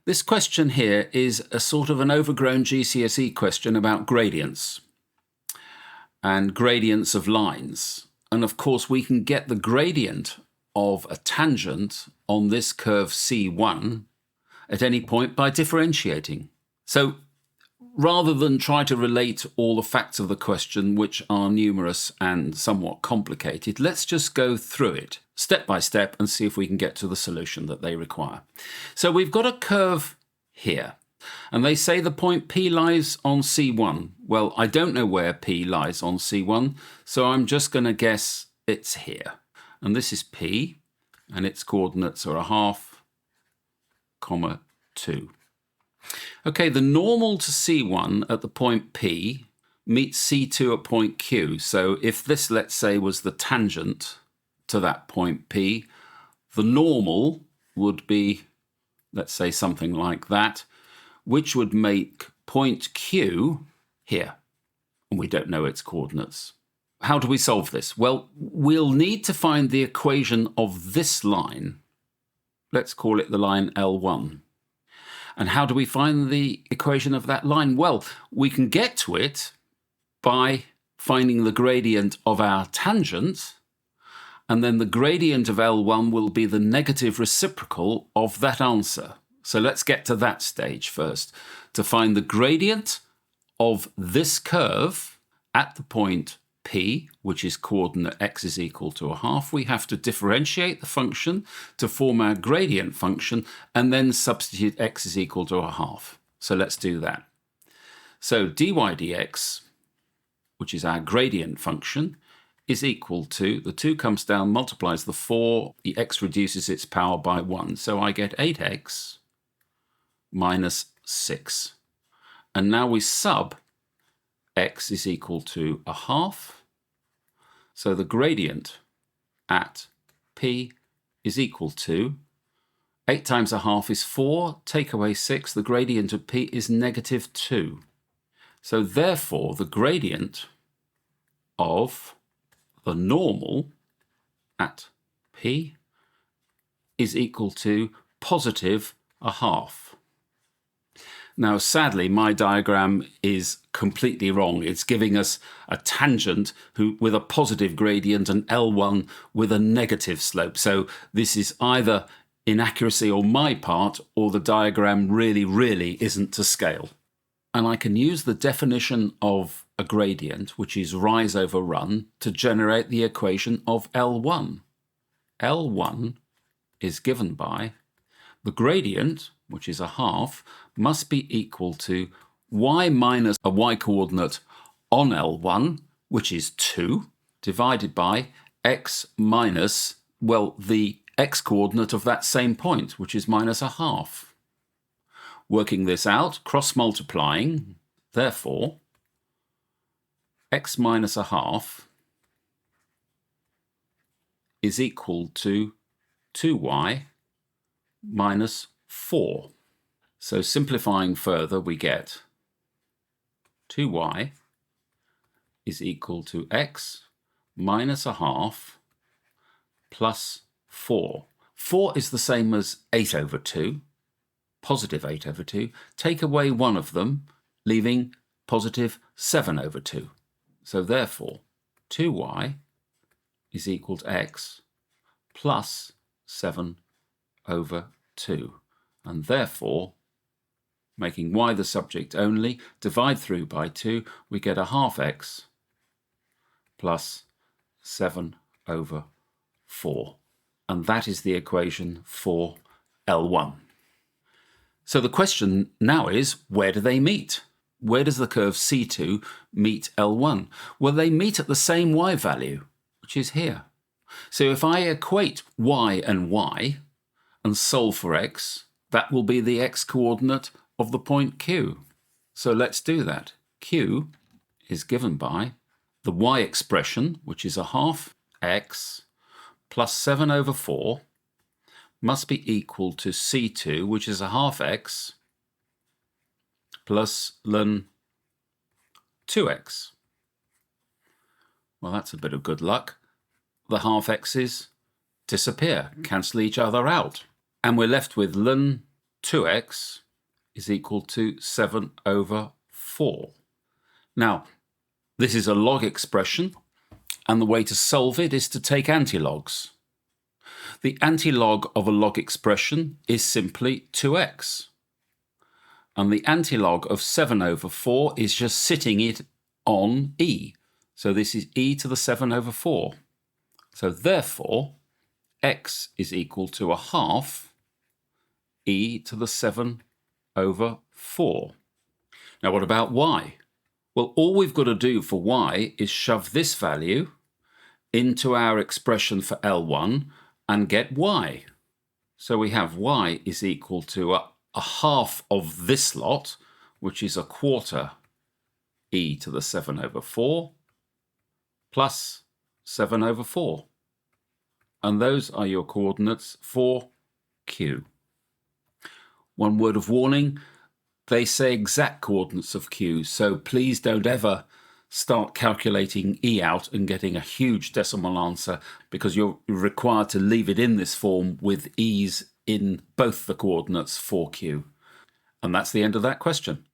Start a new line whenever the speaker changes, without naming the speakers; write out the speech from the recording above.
This question here is a sort of an overgrown GCSE question about gradients and gradients of lines. And of course, we can get the gradient of a tangent on this curve C1 at any point by differentiating. So rather than try to relate all the facts of the question, which are numerous and somewhat complicated, let's just go through it step by step and see if we can get to the solution that they require. So we've got a curve here, and they say the point P lies on C1. Well, I don't know where P lies on C1, so I'm just going to guess it's here. And this is P, and its coordinates are 0.5, 2. Okay, the normal to C1 at the point P meets C2 at point Q. So if this, let's say, was the tangent to that point P, the normal would be, let's say, something like that, which would make point Q here. And we don't know its coordinates. How do we solve this? Well, we'll need to find the equation of this line. Let's call it the line L1. And how do we find the equation of that line? Well, we can get to it by finding the gradient of our tangent, and then the gradient of L1 will be the negative reciprocal of that answer. So let's get to that stage first. To find the gradient of this curve at the point P, which is coordinate x is equal to 0.5, we have to differentiate the function to form our gradient function and then substitute x is equal to 0.5. So let's do that. So dy dx, which is our gradient function, is equal to, the 2 comes down, multiplies the 4, the x reduces its power by 1. So I get 8x minus 6. And now we sub x is equal to 0.5. So the gradient at P is equal to 8 times 0.5 is 4, take away 6, the gradient of P is negative 2. So therefore the gradient of the normal at P is equal to positive 0.5. Now, sadly, my diagram is completely wrong. It's giving us a tangent with a positive gradient and L1 with a negative slope. So this is either inaccuracy on my part, or the diagram really isn't to scale. And I can use the definition of a gradient, which is rise over run, to generate the equation of L1. L1 is given by the gradient, which is 0.5, must be equal to y minus a y-coordinate on L1, which is 2, divided by x minus, well, the x-coordinate of that same point, which is minus 0.5. Working this out, cross-multiplying, therefore, x minus 0.5 is equal to 2y minus 4. So simplifying further, we get 2y is equal to x minus 0.5 plus 4. 4 is the same as 8 over 2, positive 8 over 2. Take away one of them, leaving positive 7 over 2. So therefore, 2y is equal to x plus 7 over 2. And therefore, making y the subject only, divide through by 2, we get a half x plus 7 over 4. And that is the equation for L1. So the question now is, where do they meet? Where does the curve C2 meet L1? Well, they meet at the same y value, which is here. So if I equate y and solve for x, that will be the x-coordinate of the point Q. So let's do that. Q is given by the y expression, which is 0.5 x plus 7 over 4, must be equal to C2, which is 0.5 x plus ln 2x. Well, that's a bit of good luck. The half x's disappear, cancel each other out. And we're left with ln 2x is equal to 7 over 4. Now, this is a log expression, and the way to solve it is to take antilogs. The antilog of a log expression is simply 2x. And the antilog of 7 over 4 is just sitting it on e. So this is e to the 7 over 4. So therefore, x is equal to a half e to the 7 over 4. Now what about y? Well, all we've got to do for y is shove this value into our expression for L1 and get y. So we have y is equal to a half of this lot, which is a quarter e to the 7 over 4, plus 7 over 4. And those are your coordinates for Q. One word of warning, they say exact coordinates of Q, so please don't ever start calculating E out and getting a huge decimal answer, because you're required to leave it in this form with E's in both the coordinates for Q. And that's the end of that question.